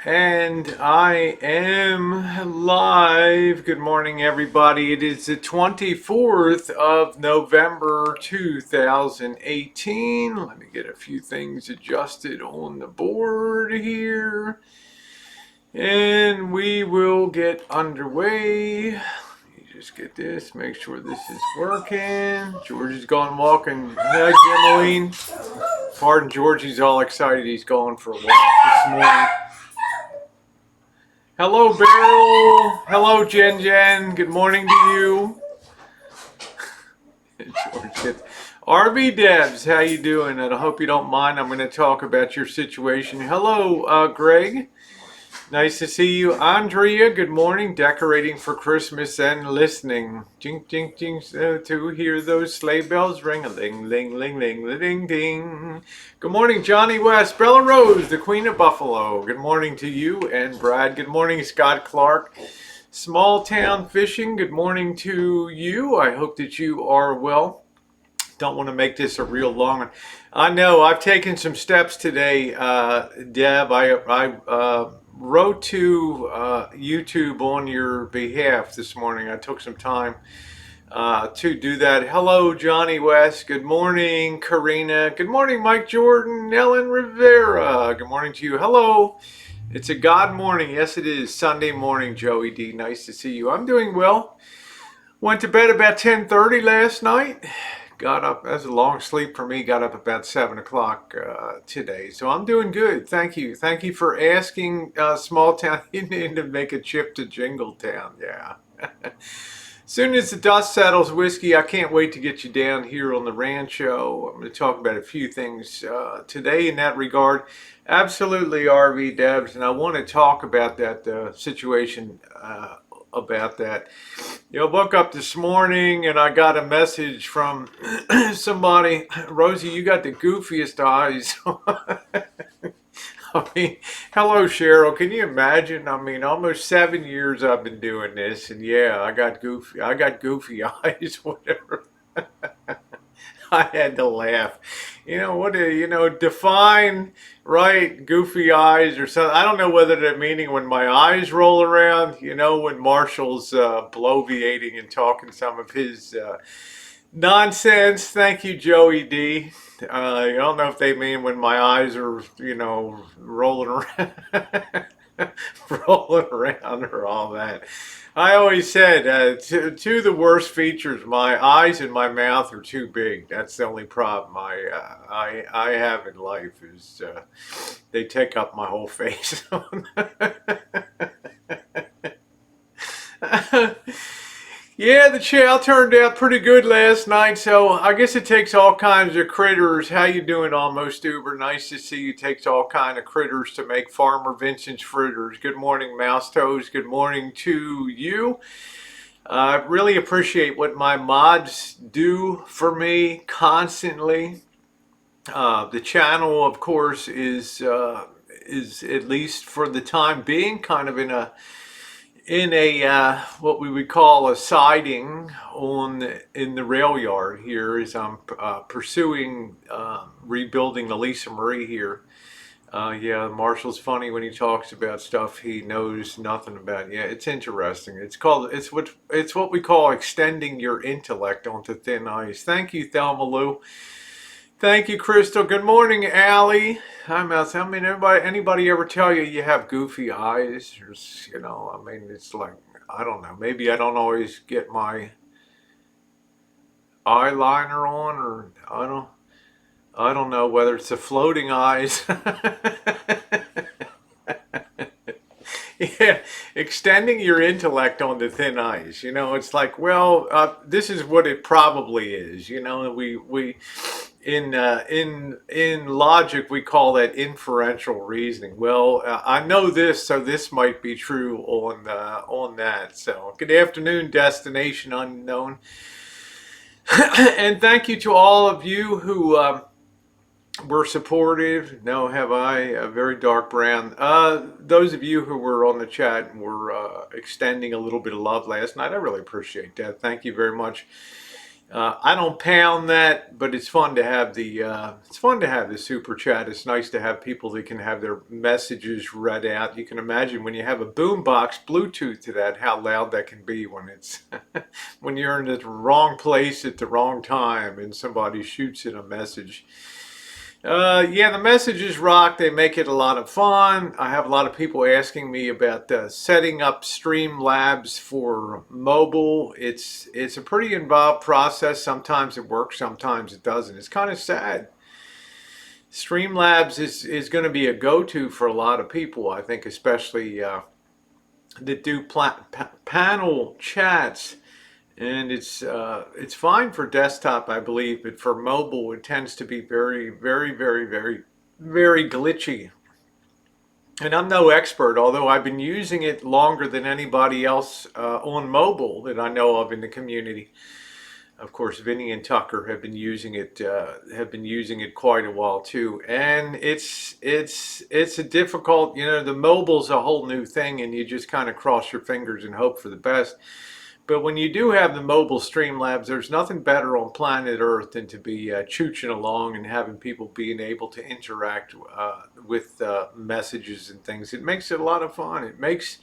And I am live. Good morning, everybody. It is the 24th of November 2018. Let me get a few things adjusted on the board here. And we will get underway. Let me just get this, make sure this is working. George is gone walking. Hi, Emmeline. Pardon, George, he's all excited. He's going for a walk this morning. Hello, Beryl. Hello, Jen Jen. Good morning to you. George, RV Debs, how you doing? And I hope you don't mind. I'm going to talk about your situation. Hello, Greg. Nice to see you. Andrea, good morning. Decorating for Christmas and listening. Jing, jing, jing, to hear those sleigh bells ring. A ling, ling, ling, ling, ling, ding. Good morning, Johnny West. Bella Rose, the Queen of Buffalo. Good morning to you and Brad. Good morning, Scott Clark. Small Town Fishing, good morning to you. I hope that you are well. Don't want to make this a real long one. I know I've taken some steps today, Deb. I wrote to YouTube on your behalf this morning. I took some time to do that. Hello, Johnny West. Good morning, Karina. Good morning, Mike Jordan. Ellen Rivera. Good morning to you. Hello. It's a God morning. Yes, it is. Sunday morning, Joey D. Nice to see you. I'm doing well. Went to bed about 10:30 last night. Got up, that was a long sleep for me, got up about 7 o'clock today. So I'm doing good. Thank you. Thank you for asking, Small Town. You need to make a trip to Jingletown. Yeah. Soon as the dust settles, Whiskey, I can't wait to get you down here on the Rancho. I'm going to talk about a few things today in that regard. Absolutely, RV Debs, and I want to talk about that situation about that. You know, woke up this morning and I got a message from somebody. Rosie, you got the goofiest eyes. I mean, hello, Cheryl. Can you imagine? I mean, almost 7 years I've been doing this, and yeah, I got goofy eyes, whatever. I had to laugh. You know what? Define right goofy eyes or something. I don't know whether they're meaning when my eyes roll around. You know, when Marshall's bloviating and talking some of his nonsense. Thank you, Joey D. I don't know if they mean when my eyes are, rolling around, rolling around or all that. I always said two of the worst features, my eyes and my mouth are too big. That's the only problem I have in life is they take up my whole face. Yeah, the chow turned out pretty good last night, so I guess it takes all kinds of critters. How you doing, Almost Uber? Nice to see you. Takes all kind of critters to make Farmer Vincent's fritters. Good morning, Mouse Toes. Good morning to you. I really appreciate what my mods do for me constantly. The channel, of course, is at least for the time being kind of in a what we would call a siding in the rail yard here as I'm pursuing rebuilding the Lisa Marie here. Yeah, Marshall's funny when he talks about stuff he knows nothing about. Yeah, it's interesting. It's what we call extending your intellect onto thin ice. Thank you, Thelma Lou. Thank you, Crystal. Good morning, Allie. Hi, Mouse. I mean, anybody ever tell you you have goofy eyes? Or, I mean, it's like, I don't know. Maybe I don't always get my eyeliner on, or I don't know whether it's the floating eyes. Yeah, extending your intellect onto thin ice. It's like, well, this is what it probably is. We in logic we call that inferential reasoning. Well, I know this, so this might be true on that. So, good afternoon, Destination Unknown, and thank you to all of you who were supportive. No, have I a very dark brown. Those of you who were on the chat and were extending a little bit of love last night, I really appreciate that. Thank you very much. I don't pound that, but it's fun to have the super chat. It's nice to have people that can have their messages read out. You can imagine when you have a boombox Bluetooth to that, how loud that can be when it's when you're in the wrong place at the wrong time and somebody shoots in a message. Yeah, the messages rock. They make it a lot of fun. I have a lot of people asking me about setting up Streamlabs for mobile. It's a pretty involved process. Sometimes it works, sometimes it doesn't. It's kind of sad. Streamlabs is going to be a go-to for a lot of people. I think, especially that do panel chats. And it's fine for desktop, I believe, but for mobile, it tends to be very, very, very, very, very glitchy. And I'm no expert, although I've been using it longer than anybody else on mobile that I know of in the community. Of course, Vinny and Tucker have been using it quite a while too. And it's a difficult, the mobile's a whole new thing, and you just kind of cross your fingers and hope for the best. But when you do have the mobile Streamlabs, there's nothing better on planet Earth than to be chooching along and having people being able to interact with messages and things. It makes it a lot of fun. It makes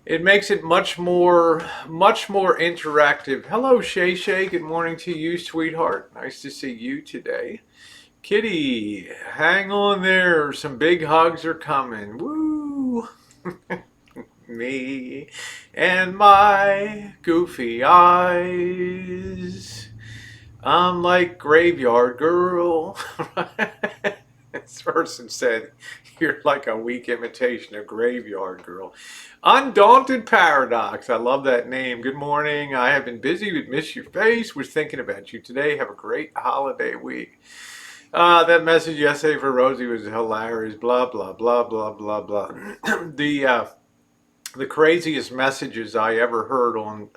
it much more interactive. Hello, Shay Shay. Good morning to you, sweetheart. Nice to see you today. Kitty, hang on there. Some big hugs are coming. Woo! Me and my goofy eyes. I'm like Graveyard Girl. This person said, you're like a weak imitation of Graveyard Girl. Undaunted Paradox. I love that name. Good morning. I have been busy with Miss Your Face. Was thinking about you today. Have a great holiday week. That message yesterday for Rosie was hilarious. Blah, blah, blah, blah, blah, blah. The craziest messages I ever heard on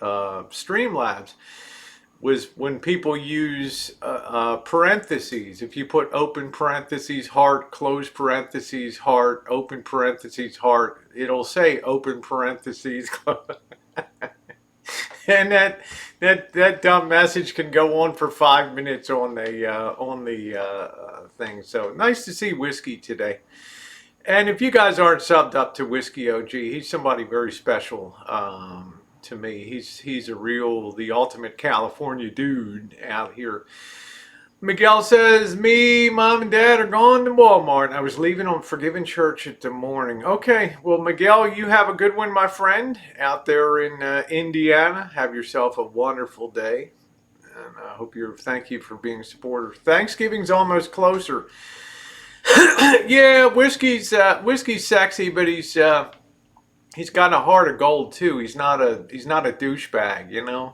Streamlabs was when people use parentheses. If you put open parentheses, heart, close parentheses, heart, open parentheses, heart, it'll say open parentheses, close. And that dumb message can go on for 5 minutes on the thing. So nice to see Whiskey today. And if you guys aren't subbed up to Whiskey OG, he's somebody very special to me. He's the ultimate California dude out here. Miguel says, me, mom, and dad are gone to Walmart. I was leaving on Forgiven Church at the morning. Okay, well, Miguel, you have a good one, my friend, out there in Indiana. Have yourself a wonderful day. And I hope thank you for being a supporter. Thanksgiving's almost closer. Yeah, whiskey's sexy, but he's got a heart of gold too. He's not a douchebag,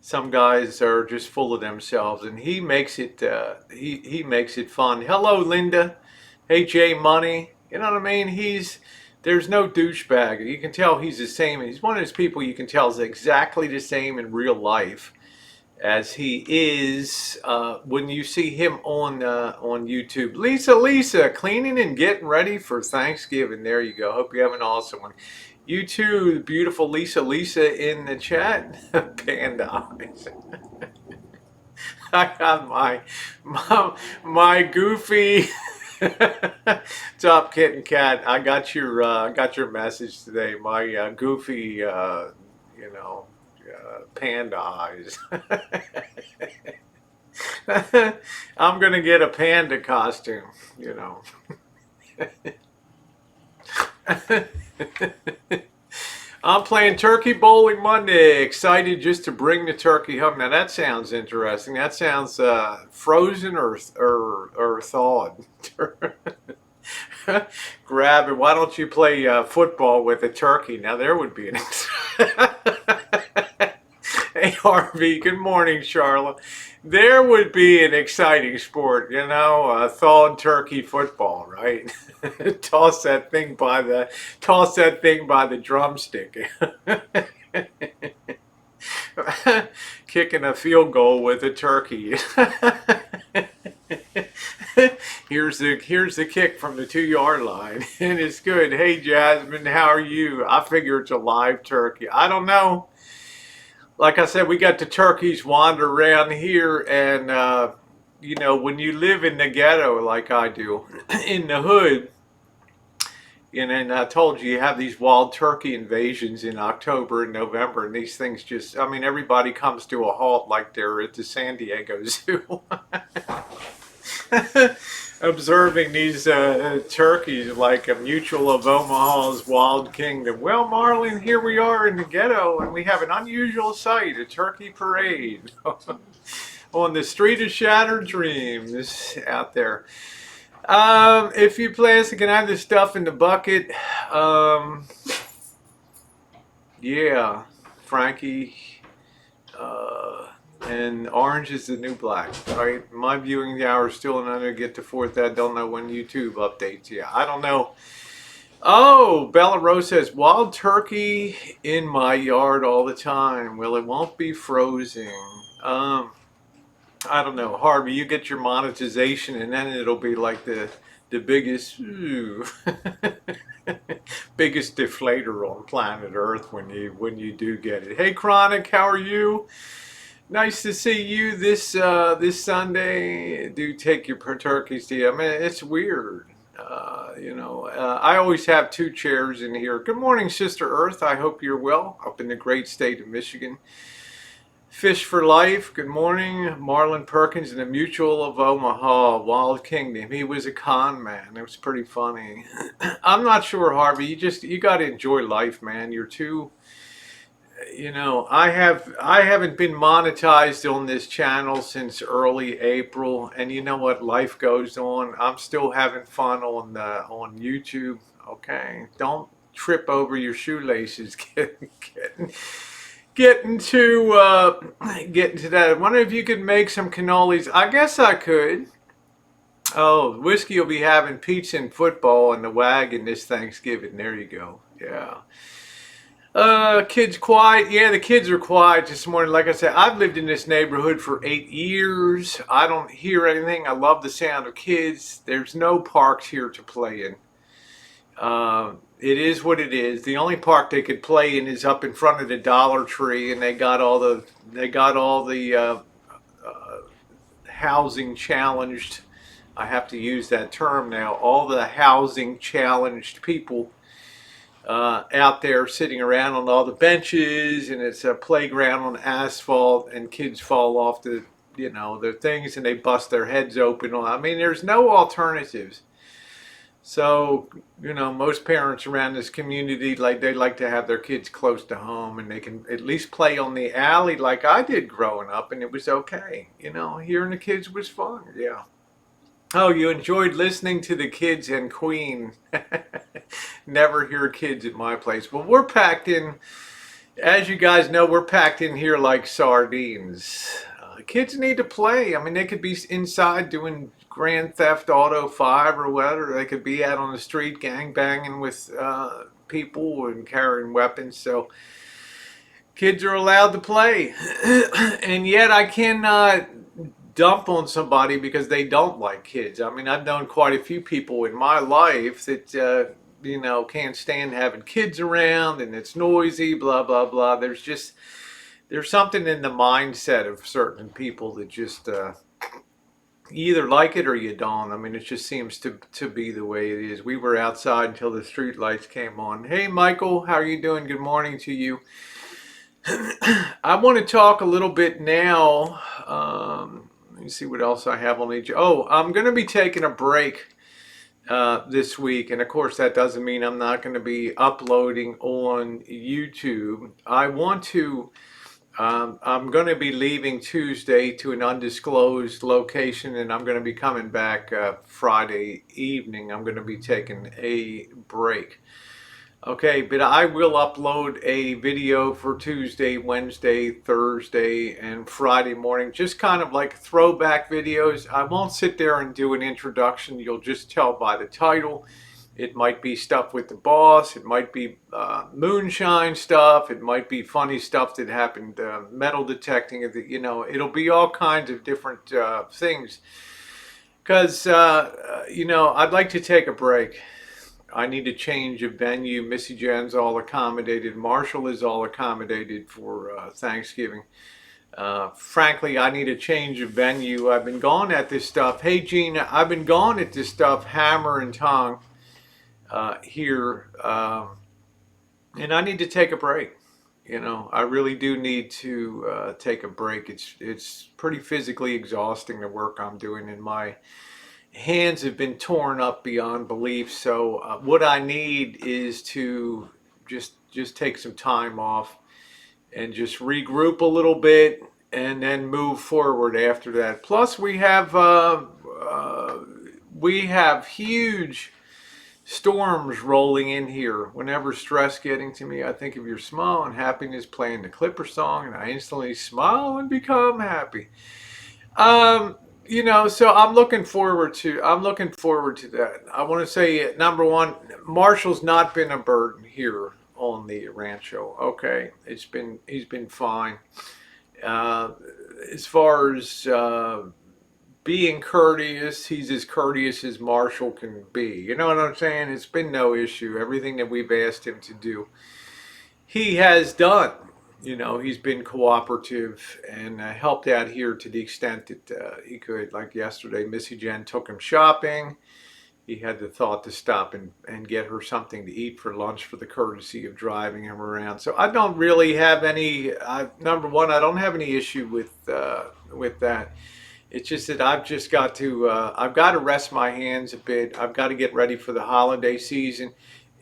Some guys are just full of themselves, and he makes it he makes it fun. Hello, Linda. Hey, Jay Money. You know what I mean? There's no douchebag. You can tell he's the same. He's one of those people you can tell is exactly the same in real life as he is when you see him on YouTube. Lisa, cleaning and getting ready for Thanksgiving. There you go. Hope you have an awesome one. You too, beautiful Lisa in the chat. Panda eyes. I got my goofy. What's up, Kitten Cat? I got your message today. My goofy, panda eyes. I'm gonna get a panda costume, I'm playing Turkey Bowling Monday. Excited just to bring the turkey home. Now that sounds interesting. That sounds frozen or thawed. Grab it. Why don't you play football with a turkey? Now there would be an. Hey Harvey, good morning, Charlotte. There would be an exciting sport, thawed turkey football, right? Toss that thing by the drumstick. Kicking a field goal with a turkey. Here's the kick from the 2-yard line, and it's good. Hey Jasmine, how are you? I figure it's a live turkey. I don't know. like I said, we got the turkeys wander around here, and you know, when you live in the ghetto like I do, in the hood, and then I told you you have these wild turkey invasions in October and November, and these things just, I mean, everybody comes to a halt like they're at the San Diego Zoo. Observing these turkeys like a mutual of Omaha's wild kingdom. Well, Marlon, here we are in the ghetto, and we have an unusual sight, a turkey parade on the street of shattered dreams out there. If you plastic can have this stuff in the bucket, yeah, Frankie, and orange is the new black, right? My viewing hour is still another get to fourth. I don't know when YouTube updates. Yeah, I don't know. Oh, Bella Rose says, wild turkey in my yard all the time. Well, it won't be frozen. I don't know, Harvey, you get your monetization and then it'll be like the biggest biggest deflator on planet Earth when you do get it. Hey Chronic, how are you? Nice to see you this this Sunday. Do take your turkeys to you. I mean, it's weird. You know, I always have two chairs in here. Good morning, Sister Earth. I hope you're well up in the great state of Michigan. Fish for Life, good morning. Marlon Perkins and the Mutual of Omaha, Wild Kingdom. He was a con man. It was pretty funny. I'm not sure, Harvey. You got to enjoy life, man. You're too, you know, I haven't been monetized on this channel since early April, and you know what? Life goes on. I'm still having fun on YouTube. Okay, don't trip over your shoelaces. Getting to that. I wonder if you could make some cannolis. I guess I could. Oh, Whiskey will be having pizza and football in the wagon this Thanksgiving. There you go. Yeah. Kids quiet. Yeah, the kids are quiet this morning. Like I said, I've lived in this neighborhood for 8 years. I don't hear anything. I love the sound of kids. There's no parks here to play in. It is what it is. The only park they could play in is up in front of the Dollar Tree, and they got all the housing challenged. I have to use that term now. All the housing challenged people out there sitting around on all the benches, and it's a playground on asphalt, and kids fall off the things, and they bust their heads open. I mean, there's no alternatives. So, you know, most parents around this community, they like to have their kids close to home, and they can at least play on the alley like I did growing up, and it was okay. You know, hearing the kids was fun. Yeah. Oh, you enjoyed listening to the kids and Queen. Never hear kids at my place. Well, we're packed in, as you guys know, we're packed in here like sardines. Kids need to play. I mean, they could be inside doing Grand Theft Auto 5 or whatever. They could be out on the street gang banging with people and carrying weapons. So kids are allowed to play. And yet I cannot dump on somebody because they don't like kids. I mean, I've known quite a few people in my life that, you know, can't stand having kids around, and it's noisy, blah, blah, blah. There's something in the mindset of certain people that just you either like it or you don't. I mean, it just seems to be the way it is. We were outside until the street lights came on. Hey, Michael, how are you doing? Good morning to you. I want to talk a little bit now. Let me see what else I have on the. Oh, I'm going to be taking a break this week, and of course that doesn't mean I'm not going to be uploading on YouTube. I want to. I'm going to be leaving Tuesday to an undisclosed location, and I'm going to be coming back Friday evening. I'm going to be taking a break. Okay, but I will upload a video for Tuesday, Wednesday, Thursday, and Friday morning, just kind of like throwback videos. I won't sit there and do an introduction. You'll just tell by the title. It might be stuff with the boss. It might be moonshine stuff. It might be funny stuff that happened, metal detecting. You know, it'll be all kinds of different things. Because, you know, I'd like to take a break. I need a change of venue. Missy Jan's all accommodated. Marshall is all accommodated for Thanksgiving. Frankly, I need a change of venue. I've been going at this stuff. Hey, Gina, I've been going at this stuff hammer and tongue here, and I need to take a break. You know, I really do need to take a break. It's pretty physically exhausting the work I'm doing, and my hands have been torn up beyond belief. So what I need is to just take some time off and just regroup a little bit and then move forward after that. Plus, we have huge storms rolling in here. Whenever stress getting to me, I think of your smile and happiness playing the Clipper song, and I instantly smile and become happy. You know, so I'm looking forward to that. I want to say number one, Marshall's not been a burden here on the Rancho. Okay, he's been fine. Uh, as far as being courteous, he's as courteous as Marshall can be. You know what I'm saying? It's been no issue. Everything that we've asked him to do, he has done. You know, he's been cooperative and helped out here to the extent that he could. Like yesterday, Missy Jen took him shopping. He had the thought to stop and get her something to eat for lunch for the courtesy of driving him around. So I don't really have any, number one, I don't have any issue with that. It's just that I've got to rest my hands a bit. I've got to get ready for the holiday season.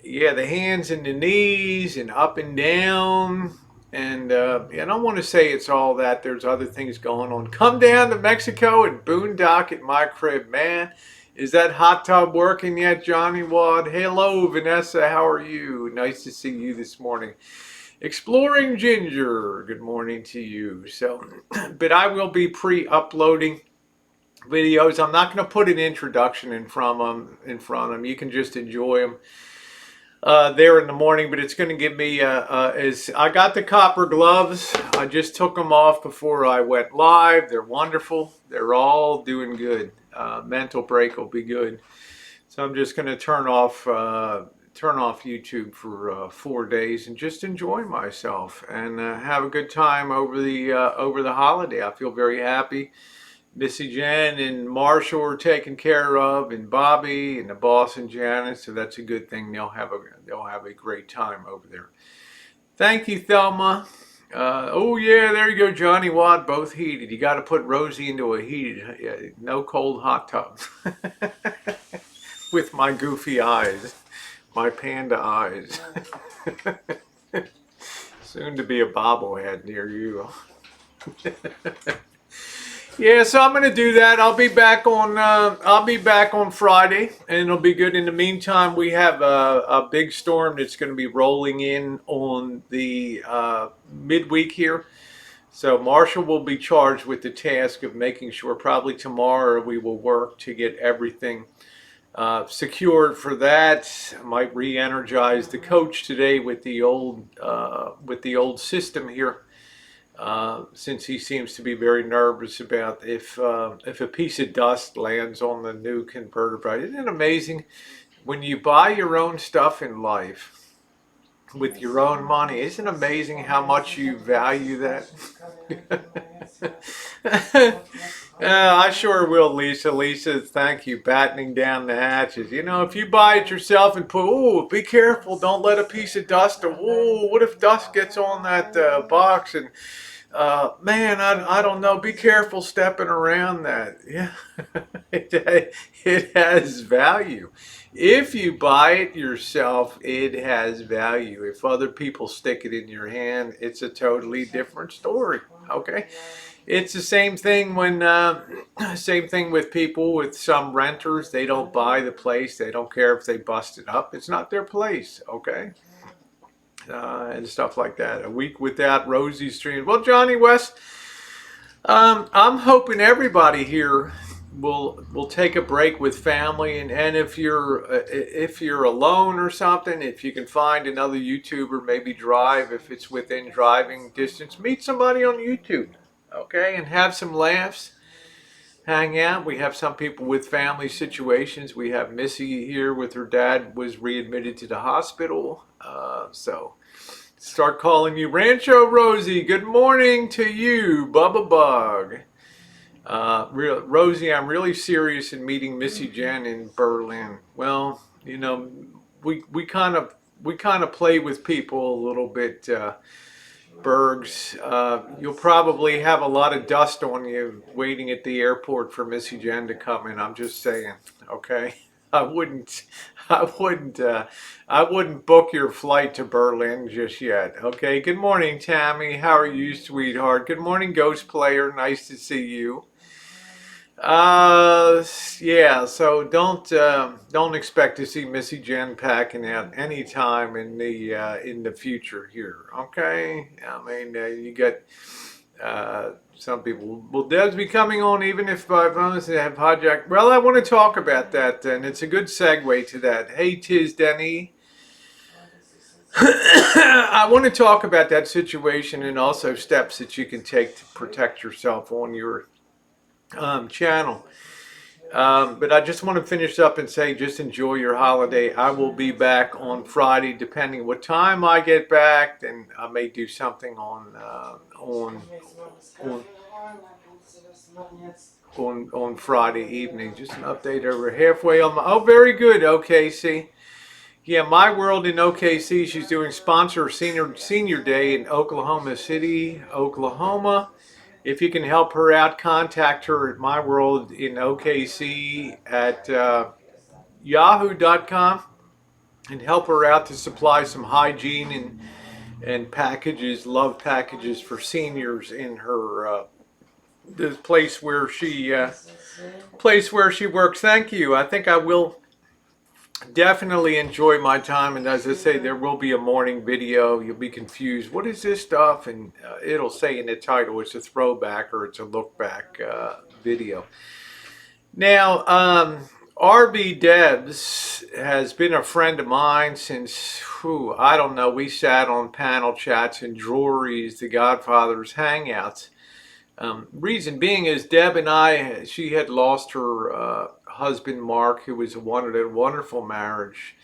Yeah, the hands and the knees and up and down. And I don't want to say it's all that. There's other things going on. Come down to Mexico and boondock at my crib, man. Is that hot tub working yet, Johnny Wad? Hello, Vanessa. How are you? Nice to see you this morning. Exploring Ginger. Good morning to you. So, but I will be pre-uploading videos. I'm not going to put an introduction in front of them. You can just enjoy them there in the morning, but it's going to give me is I got the copper gloves. I just took them off before I went live. They're wonderful. They're all doing good. Mental break will be good. So I'm just going to turn off YouTube for 4 days and just enjoy myself and have a good time over the holiday. I feel very happy. Missy Jan and Marshall are taken care of, and Bobby and the boss and Janet, so that's a good thing. They'll have a great time over there. Thank you, Thelma. Oh yeah, there you go, Johnny Watt, both heated. You got to put Rosie into a heated, no cold hot tub with my goofy eyes, my panda eyes. Soon to be a bobblehead near you. Yeah, so I'm gonna do that. I'll be back on Friday, and it'll be good. In the meantime, we have a big storm that's going to be rolling in on the midweek here. So Marshall will be charged with the task of making sure. Probably tomorrow we will work to get everything secured for that. I might re-energize the coach today with the old system here. Since he seems to be very nervous about if a piece of dust lands on the new converter. But isn't it amazing when you buy your own stuff in life with your own money? Isn't it amazing how much you value that? I sure will, Lisa. Lisa, thank you. Battening down the hatches. You know, if you buy it yourself and put, oh, be careful, don't let a piece of dust, oh, what if dust gets on that box and man, I don't know. Be careful stepping around that. Yeah, it has value. If you buy it yourself, it has value. If other people stick it in your hand, it's a totally different story. Okay, it's the same thing same thing with people with some renters. They don't buy the place. They don't care if they bust it up. It's not their place. Okay. And stuff like that. A week without Rosie streams. Well, Johnny West, I'm hoping everybody here will take a break with family, and if you're alone or something, if you can find another YouTuber, maybe drive if it's within driving distance. Meet somebody on YouTube, okay, and have some laughs. hang out. We have some people with family situations. We have Missy here with her dad was readmitted to the hospital. So start calling you Rancho Rosie. Good morning to you, Bubba Bug. Rosie, I'm really serious in meeting Missy Jen in Berlin. Well, you know, we kind of play with people a little bit. Bergs, you'll probably have a lot of dust on you waiting at the airport for Missy Jen to come in. I'm just saying, okay? I wouldn't, I wouldn't, I wouldn't book your flight to Berlin just yet. Okay. Good morning, Tammy. How are you, sweetheart? Good morning, Ghost Player. Nice to see you. Yeah. So don't expect to see Missy Jen packing out anytime in the future here. Okay. I mean, you get some people. Will Debs be coming on even if by bonus they have hijacked? Well, I want to talk about that, and it's a good segue to that. Hey, Tiz Denny. I want to talk about that situation and also steps that you can take to protect yourself on your channel. But I just want to finish up and say, just enjoy your holiday. I will be back on Friday, depending what time I get back. Then I may do something on Friday evening. Just an update over halfway on my. Oh, very good, OKC. Yeah, My World in OKC. She's doing sponsor senior day in Oklahoma City, Oklahoma. If you can help her out, contact her at My World in OKC at yahoo.com and help her out to supply some hygiene and packages, love packages for seniors in her the place where she works. Thank you. I think I will definitely enjoy my time, and as I say, there will be a morning video. You'll be confused, what is this stuff? And it'll say in the title it's a throwback or it's a look back video. Now, RB Debs has been a friend of mine since, I don't know, we sat on panel chats in Drury's, the Godfather's Hangouts. Reason being is Deb and I, she had lost her husband Mark, who was a wonderful marriage,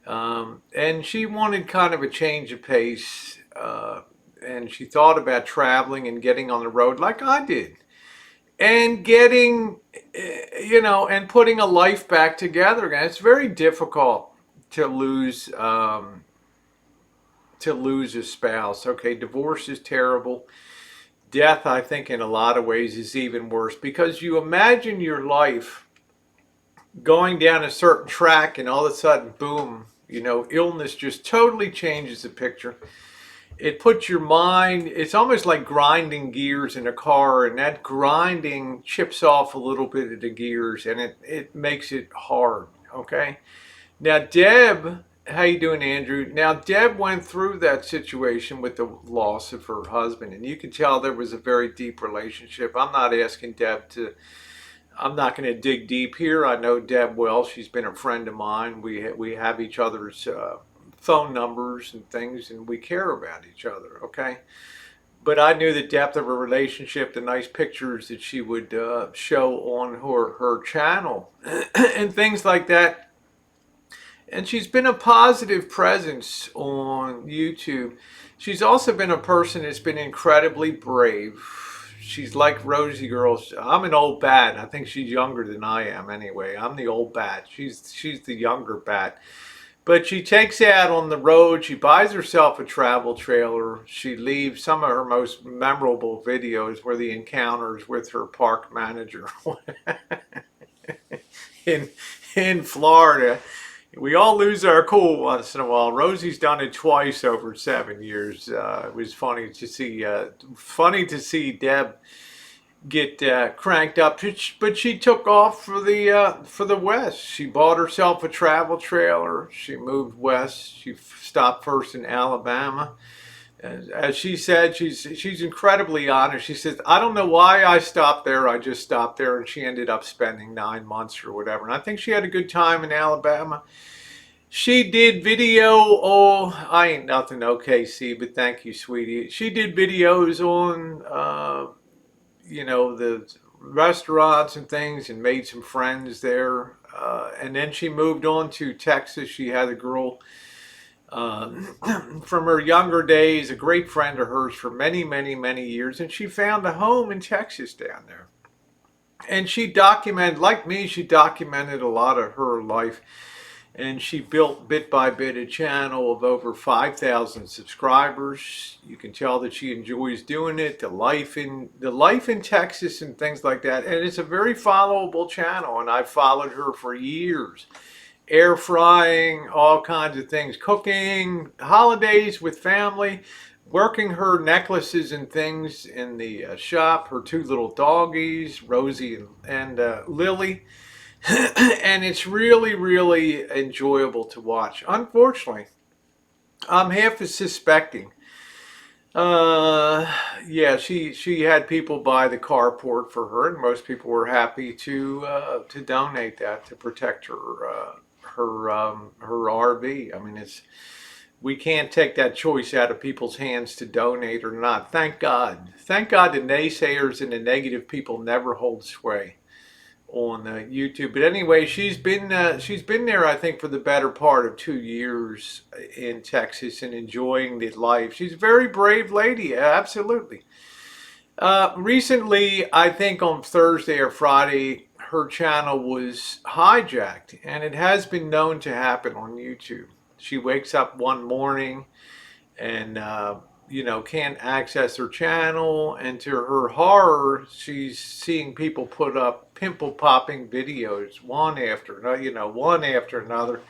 and she wanted kind of a change of pace, and she thought about traveling and getting on the road like I did, and getting, and putting a life back together again. It's very difficult to lose a spouse. Okay, divorce is terrible. Death, I think, in a lot of ways is even worse, because you imagine your life going down a certain track and all of a sudden, boom, illness just totally changes the picture. It puts your mind, it's almost like grinding gears in a car, and that grinding chips off a little bit of the gears, and it makes it hard, okay? Now, Deb, how you doing, Andrew? Now, Deb went through that situation with the loss of her husband, and you can tell there was a very deep relationship. I'm not asking Deb to, I'm not going to dig deep here. I know Deb well. She's been a friend of mine. We have each other's phone numbers and things, and we care about each other, okay? But I knew the depth of her relationship, the nice pictures that she would show on her channel, and things like that. And she's been a positive presence on YouTube. She's also been a person that's been incredibly brave. She's like Rosie girl. I'm an old bat. I think she's younger than I am anyway. I'm the old bat. She's the younger bat. But she takes out on the road. She buys herself a travel trailer. She leaves. Some of her most memorable videos were the encounters with her park manager in Florida. We all lose our cool once in a while. Rosie's done it twice over 7 years. It was funny to see Deb get cranked up, but she took off for the West. She bought herself a travel trailer. She moved west. She stopped first in Alabama. As she said, she's incredibly honest. She says, I don't know why I stopped there. I just stopped there, and she ended up spending 9 months or whatever. And I think she had a good time in Alabama. She did video. Oh, I ain't nothing OKC, but thank you, sweetie. She did videos on, restaurants and things and made some friends there. And then she moved on to Texas. She had a girl uh, from her younger days, a great friend of hers for many, many, many years. And she found a home in Texas down there. And she documented, like me, she documented a lot of her life. And she built bit by bit a channel of over 5,000 subscribers. You can tell that she enjoys doing it, the life in Texas and things like that. And it's a very followable channel, and I've followed her for years. Air frying, all kinds of things, cooking, holidays with family, working her necklaces and things in the shop, her two little doggies, Rosie and Lily. And it's really, really enjoyable to watch. Unfortunately, I'm half as suspecting. Uh, yeah, she had people buy the carport for her, and most people were happy to donate that to protect her RV. I mean, we can't take that choice out of people's hands to donate or not. Thank God. Thank God the naysayers and the negative people never hold sway on YouTube. But anyway, she's been there, I think, for the better part of 2 years in Texas and enjoying the life. She's a very brave lady, absolutely. Recently, I think on Thursday or Friday, her channel was hijacked, and it has been known to happen on YouTube. She wakes up one morning and can't access her channel, and to her horror she's seeing people put up pimple popping videos one after another, one after another.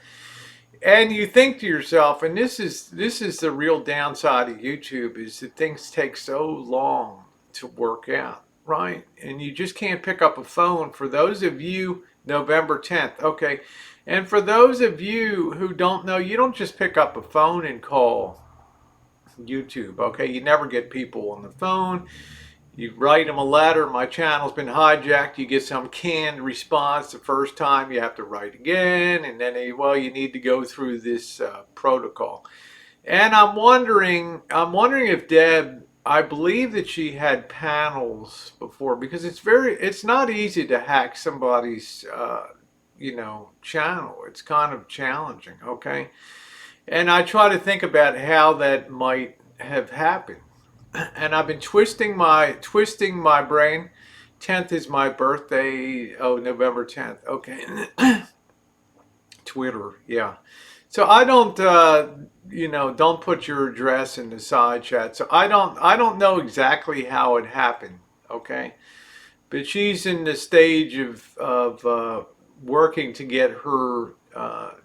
And you think to yourself, and this is the real downside of YouTube, is that things take so long to work out, right? And you just can't pick up a phone. For those of you, November 10th, okay, and for those of you who don't know, you don't just pick up a phone and call YouTube. Okay, you never get people on the phone. You write them a letter, my channel's been hijacked. You get some canned response the first time. You have to write again, and then you need to go through this protocol. And I'm wondering if Deb, I believe that she had panels before, because it's not easy to hack somebody's channel. It's kind of challenging. Okay. And I try to think about how that might have happened. And I've been twisting my brain. 10th is my birthday. Oh, November 10th. Okay. Twitter, yeah. So I don't put your address in the side chat. So I don't know exactly how it happened. Okay. But she's in the stage of working to get her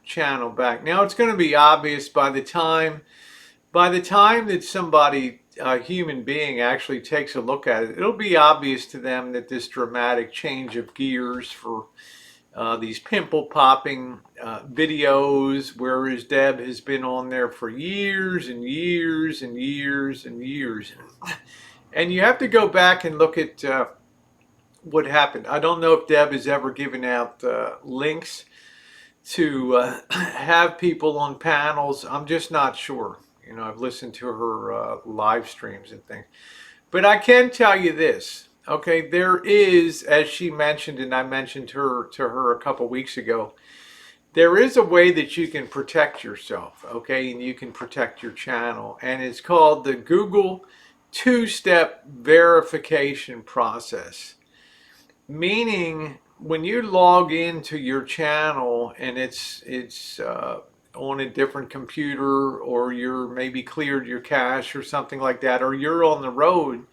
channel back. Now it's going to be obvious by the time that somebody, a human being, actually takes a look at it. It'll be obvious to them that this dramatic change of gears for these pimple popping videos, whereas Deb has been on there for years and years and years and years. And you have to go back and look at what happened. I don't know if Deb has ever given out links to have people on panels. I'm just not sure. I've listened to her live streams and things. But I can tell you this, okay? There is, as she mentioned, and I mentioned to her a couple weeks ago, there is a way that you can protect yourself, okay? And you can protect your channel. And it's called the Google two-step verification process. Meaning, when you log into your channel and it's on a different computer, or you're maybe cleared your cache or something like that, or you're on the road,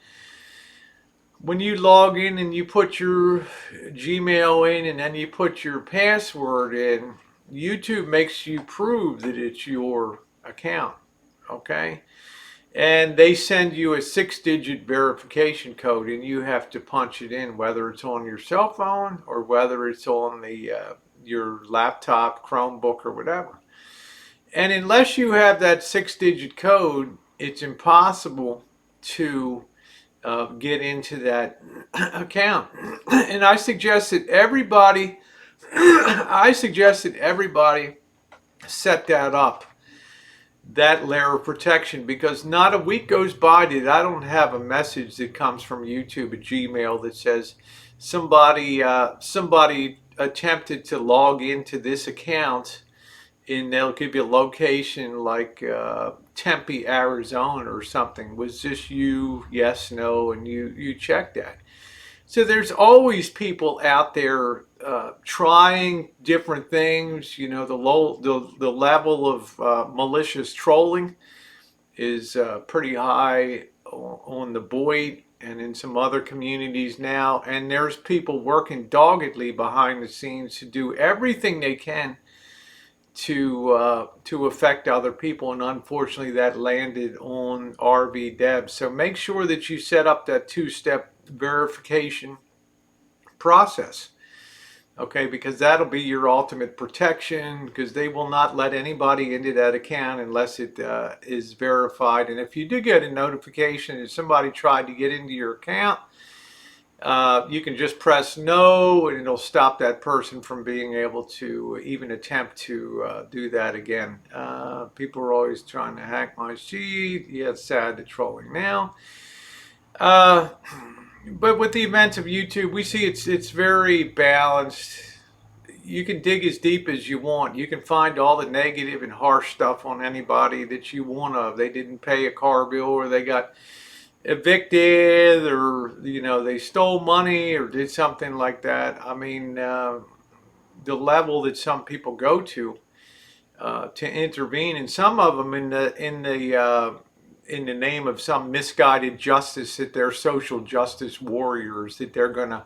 when you log in and you put your Gmail in and then you put your password in, YouTube makes you prove that it's your account, okay? And they send you a 6-digit verification code, and you have to punch it in, whether it's on your cell phone or whether it's on your laptop, Chromebook, or whatever. And unless you have that 6-digit code, it's impossible to get into that account. And I suggest that everybody, set that up. that layer of protection, because not a week goes by that I don't have a message that comes from YouTube at Gmail that says somebody attempted to log into this account, and they'll give you a location like Tempe, Arizona or something. Was this you? Yes, no, and you check that. So there's always people out there trying different things. You know, the level of malicious trolling is pretty high on the Boyd and in some other communities now. And there's people working doggedly behind the scenes to do everything they can to affect other people. And unfortunately, that landed on RV Debs. So make sure that you set up that two-step verification process. Okay, because that'll be your ultimate protection, because they will not let anybody into that account unless it is verified. And if you do get a notification that somebody tried to get into your account, you can just press no, and it'll stop that person from being able to even attempt to do that again. People are always trying to hack my sheet. Yeah, it's sad to trolling now. But with the events of YouTube, we see it's very balanced. You can dig as deep as you want. You can find all the negative and harsh stuff on anybody that you want of. They didn't pay a car bill, or they got evicted, or they stole money or did something like that. I mean, the level that some people go to intervene, and some of them in the name of some misguided justice, that they're social justice warriors, that they're gonna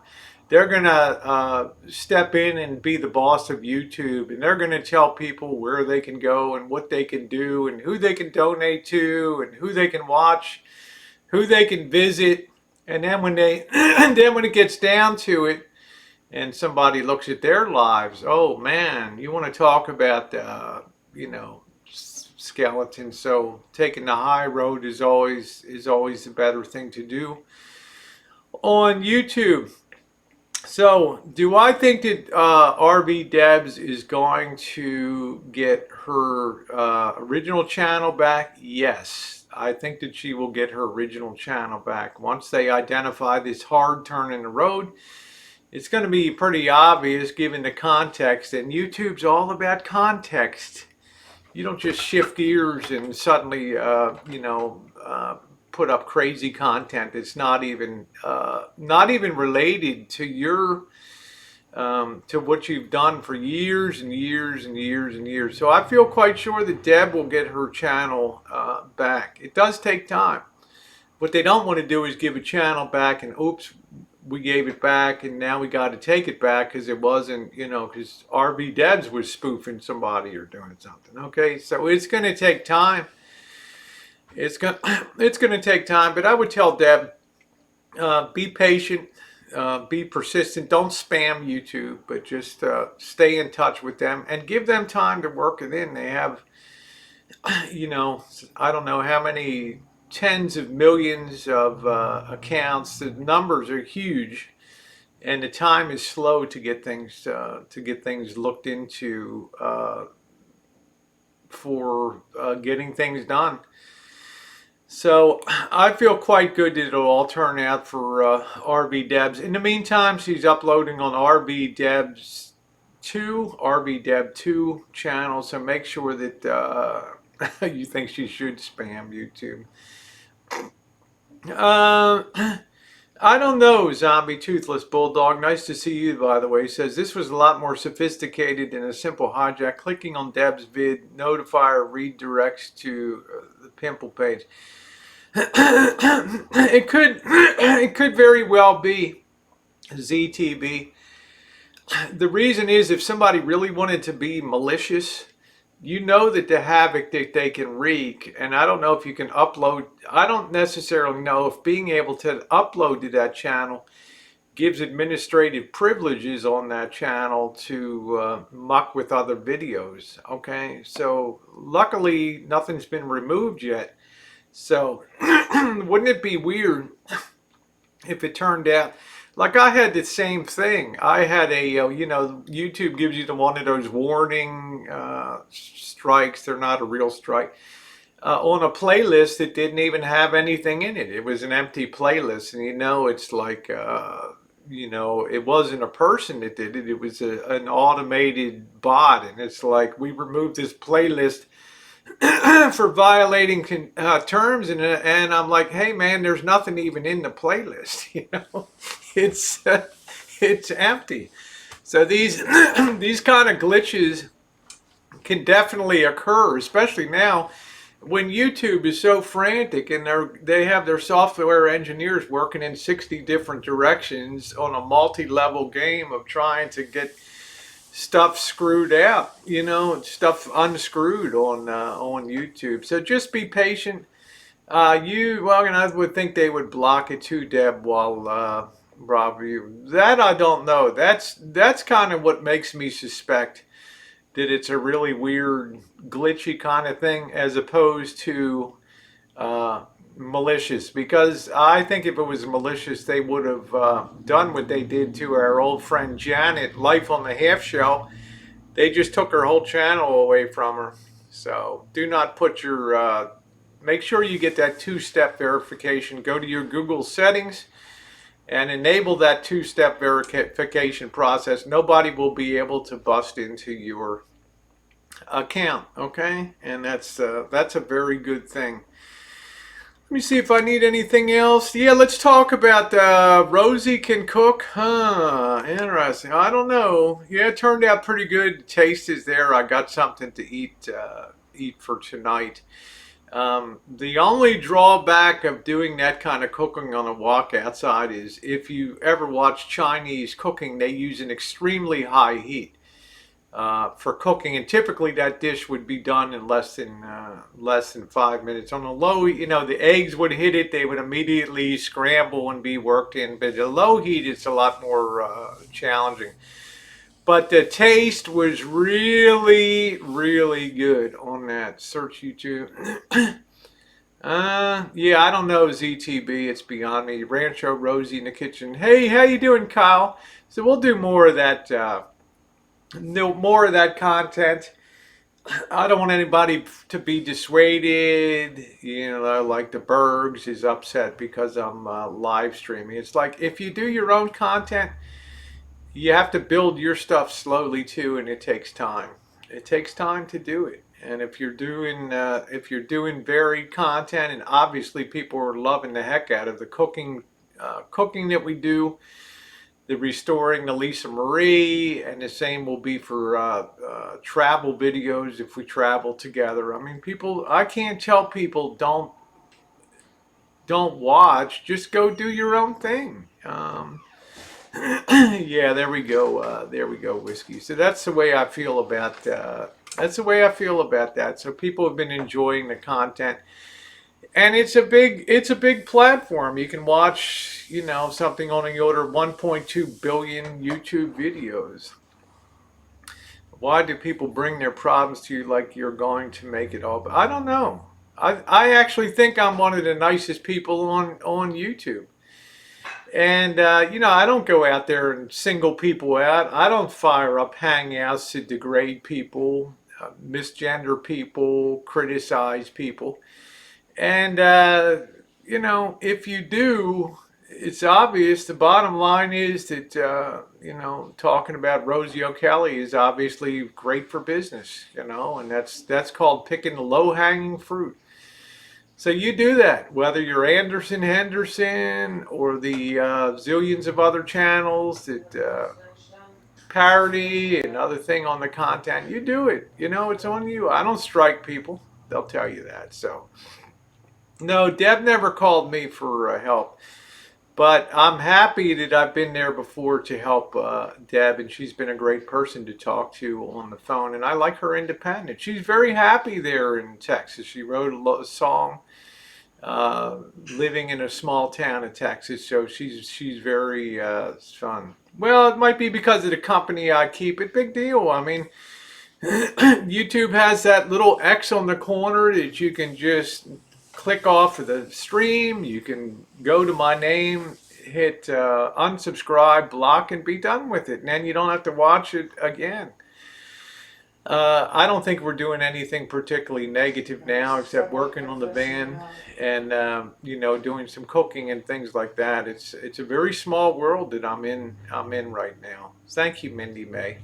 step in and be the boss of YouTube, and they're gonna tell people where they can go and what they can do and who they can donate to and who they can watch, who they can visit. And then when it gets down to it, and somebody looks at their lives, oh man, you want to talk about skeletons. So taking the high road is always the better thing to do on YouTube. So do I think that RV Debs is going to get her original channel back? Yes, I think that she will get her original channel back once they identify this hard turn in the road. It's going to be pretty obvious given the context, and YouTube's all about context. You don't just shift gears and suddenly, put up crazy content that's not even related to your to what you've done for years and years and years and years. So I feel quite sure that Deb will get her channel back. It does take time. What they don't want to do is give a channel back and oops, we gave it back and now we got to take it back because it wasn't, because RV Debs was spoofing somebody or doing something. Okay, so it's going to take time. It's going to take time, but I would tell Deb, be patient, be persistent. Don't spam YouTube, but just stay in touch with them and give them time to work it in. They have, I don't know how many tens of millions of accounts. The numbers are huge, and the time is slow to get things looked into for getting things done. So I feel quite good that it'll all turn out for RV Debs. In the meantime, she's uploading on RV Debs 2 channel. So make sure that you think she should spam YouTube. I don't know, Zombie Toothless Bulldog. Nice to see you, by the way. He says, this was a lot more sophisticated than a simple hijack. Clicking on Deb's vid notifier redirects to the pimple page. It could very well be ZTB. The reason is, if somebody really wanted to be malicious, that the havoc that they can wreak, and I don't know if you can upload. I don't necessarily know if being able to upload to that channel gives administrative privileges on that channel to muck with other videos. Okay, so luckily nothing's been removed yet. So wouldn't it be weird if it turned out like I had the same thing? I had a, YouTube gives you one of those warning strikes. They're not a real strike. on a playlist that didn't even have anything in it. It was an empty playlist, and it's like it wasn't a person that did it. It was an automated bot, and it's like we removed this playlist for violating terms, and I'm like, hey man, there's nothing even in the playlist. It's it's empty. So these these kind of glitches can definitely occur, especially now when YouTube is so frantic and they have their software engineers working in 60 different directions on a multi-level game of trying to get stuff screwed out, stuff unscrewed on YouTube. So just be patient. And I would think they would block it too, Deb, while Rob, that I don't know. That's kind of what makes me suspect that it's a really weird, glitchy kind of thing, as opposed to malicious. Because I think if it was malicious, they would have done what they did to our old friend Janet, Life on the Half Shell. They just took her whole channel away from her. So do not put your, make sure you get that two-step verification. Go to your Google settings and enable that two-step verification process. Nobody will be able to bust into your account, okay? And that's a very good thing. Let me see if I need anything else. Yeah, let's talk about Rosie can cook. Huh, interesting. I don't know. Yeah, it turned out pretty good. The taste is there. I got something to eat for tonight. The only drawback of doing that kind of cooking on a walk outside is if you ever watch Chinese cooking, they use an extremely high heat for cooking, and typically that dish would be done in less than 5 minutes. On a low, the eggs would hit it; they would immediately scramble and be worked in. But at low heat, it's a lot more challenging. But the taste was really, really good on that. Search YouTube. Yeah, I don't know ZTB. It's beyond me. Rancho Rosie in the kitchen. Hey, how you doing, Kyle? So we'll do more of that. More of that content. I don't want anybody to be dissuaded. Like the Bergs is upset because I'm live streaming. It's like if you do your own content, you have to build your stuff slowly too, and it takes time. It takes time to do it. And if you're doing varied content, and obviously people are loving the heck out of the cooking that we do, the restoring the Lisa Marie, and the same will be for travel videos if we travel together. I mean, I can't tell people don't watch. Just go do your own thing. Yeah, there we go. There we go, whiskey. So that's the way I feel about that. So people have been enjoying the content, and it's a big platform. You can watch, something on the order of 1.2 billion YouTube videos. Why do people bring their problems to you like you're going to make it all? But I don't know. I actually think I'm one of the nicest people on YouTube. And, I don't go out there and single people out. I don't fire up hangouts to degrade people, misgender people, criticize people. And, if you do, it's obvious. The bottom line is that, talking about Rosie O'Kelly is obviously great for business, and that's called picking the low-hanging fruit. So you do that, whether you're Anderson Henderson or the zillions of other channels that parody and other thing on the content. You do it. It's on you. I don't strike people. They'll tell you that. So, no, Deb never called me for help. But I'm happy that I've been there before to help Deb, and she's been a great person to talk to on the phone. And I like her independence. She's very happy there in Texas. She wrote a song living in a small town in Texas, so she's very fun. Well, it might be because of the company I keep. It big deal. I mean, YouTube has that little X on the corner that you can just click off of the stream. You can go to my name, hit unsubscribe, block, and be done with it. And then you don't have to watch it again. I don't think we're doing anything particularly negative now, except working on the van and doing some cooking and things like that. It's a very small world that I'm in right now. Thank you, Mindy May.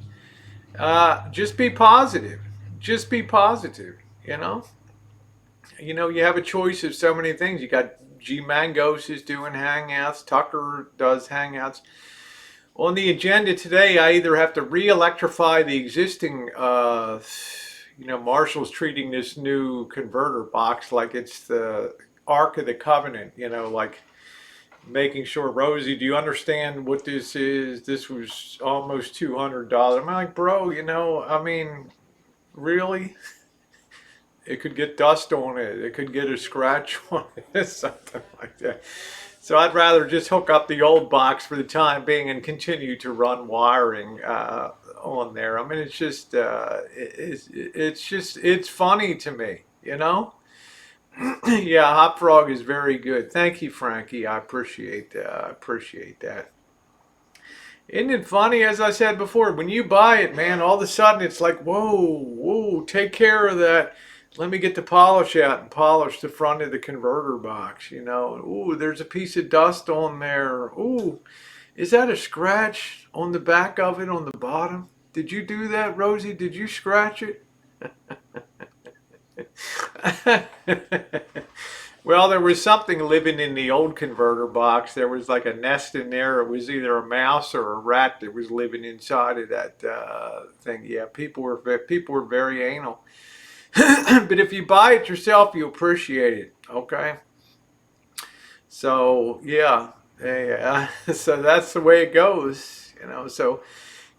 Just be positive. Just be positive. You know. You have a choice of so many things. You got G Mangos is doing hangouts. Tucker does hangouts. On the agenda today, I either have to re-electrify the existing, Marshall's treating this new converter box like it's the Ark of the Covenant, like making sure, Rosie, do you understand what this is? This was almost $200. I'm like, bro, really? It could get dust on it. It could get a scratch on it, something like that. So I'd rather just hook up the old box for the time being and continue to run wiring on there. I mean, it's funny to me, Yeah, Hop Frog is very good. Thank you, Frankie. I appreciate that. I appreciate that. Isn't it funny, as I said before, when you buy it, man, all of a sudden it's like, whoa, whoa, take care of that. Let me get the polish out and polish the front of the converter box, Ooh, there's a piece of dust on there. Ooh, is that a scratch on the back of it on the bottom? Did you do that, Rosie? Did you scratch it? Well, there was something living in the old converter box. There was like a nest in there. It was either a mouse or a rat that was living inside of that thing. Yeah, people were very anal. But if you buy it yourself, you appreciate it. Okay. So yeah. So that's the way it goes. So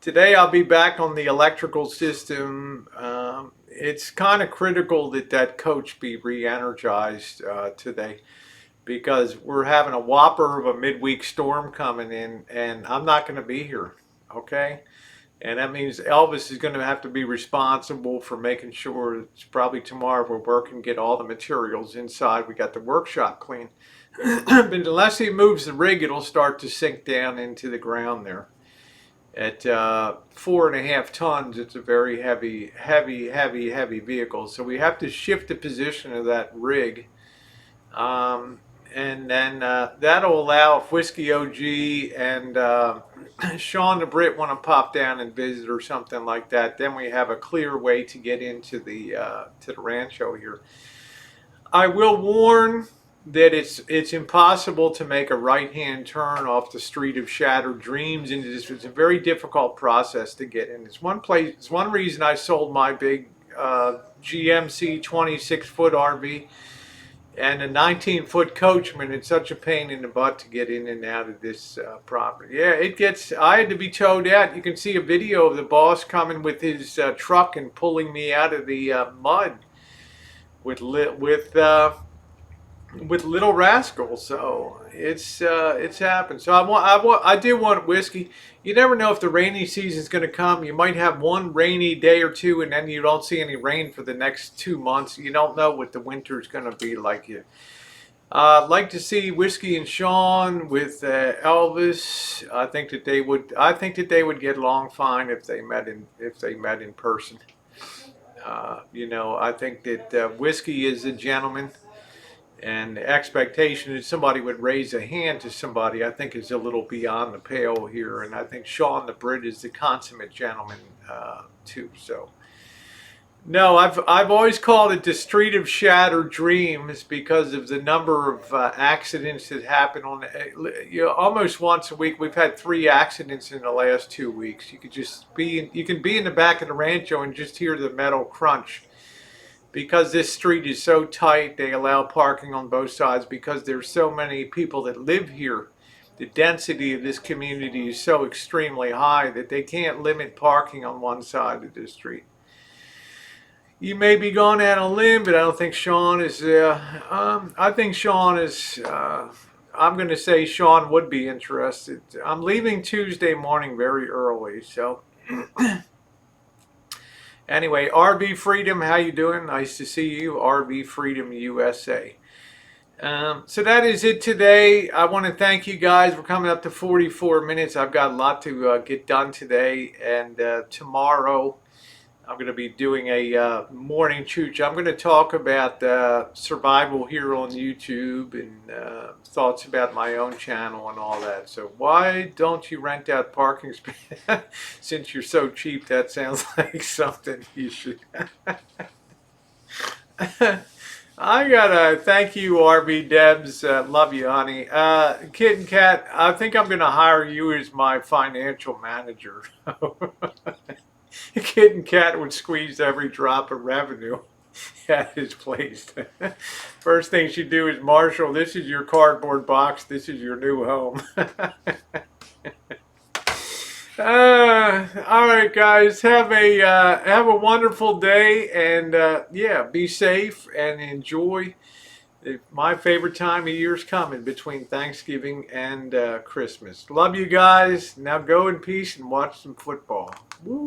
today I'll be back on the electrical system. It's kind of critical that coach be re-energized today because we're having a whopper of a midweek storm coming in, and I'm not going to be here. Okay. And that means Elvis is going to have to be responsible for making sure it's probably tomorrow we're working, get all the materials inside. We got the workshop clean. But unless he moves the rig, it'll start to sink down into the ground there. At 4.5 tons, it's a very heavy vehicle. So we have to shift the position of that rig. And then that'll allow if Whiskey OG and Sean the Brit want to pop down and visit or something like that, then we have a clear way to get into the rancho here. I will warn that it's impossible to make a right-hand turn off the Street of Shattered Dreams, and it's a very difficult process to get in. It's one reason I sold my big GMC 26-foot RV and a 19-foot Coachman. It's such a pain in the butt to get in and out of this property. Yeah, I had to be towed out. You can see a video of the boss coming with his truck and pulling me out of the mud with Little Rascal. So it's happened. So I do want whiskey. You never know if the rainy season's going to come. You might have one rainy day or two, and then you don't see any rain for the next 2 months. You don't know what the winter's going to be like. I'd like to see Whiskey and Sean with Elvis. I think that they would. I think that they would get along fine if they met in person. I think that Whiskey is a gentleman. And the expectation that somebody would raise a hand to somebody, I think, is a little beyond the pale here. And I think Sean the Brit is the consummate gentleman too. So, no, I've always called it the Street of Shattered Dreams because of the number of accidents that happen on almost once a week. We've had 3 accidents in the last 2 weeks. You can be in the back of the rancho and just hear the metal crunch. Because this street is so tight, they allow parking on both sides because there's so many people that live here. The density of this community is so extremely high that they can't limit parking on one side of the street. You may be going out on a limb, but I don't think Sean is. I think Sean is. I'm going to say Sean would be interested. I'm leaving Tuesday morning very early, so. Anyway, RV Freedom, how you doing? Nice to see you, RV Freedom USA. So that is it today. I want to thank you guys. We're coming up to 44 minutes. I've got a lot to get done today, and tomorrow I'm going to be doing a morning chooch. I'm going to talk about survival here on YouTube and thoughts about my own channel and all that. So why don't you rent out parking space? Since you're so cheap, that sounds like something you should. I gotta thank you, RB Debs. Love you, honey. Kit and Kat, I think I'm gonna hire you as my financial manager. Kit and Kat would squeeze every drop of revenue at his place. First thing she'd do is, Marshall, this is your cardboard box. This is your new home. All right, guys. Have a wonderful day, and yeah, be safe and enjoy. My favorite time of year is coming between Thanksgiving and Christmas. Love you guys. Now go in peace and watch some football. Woo.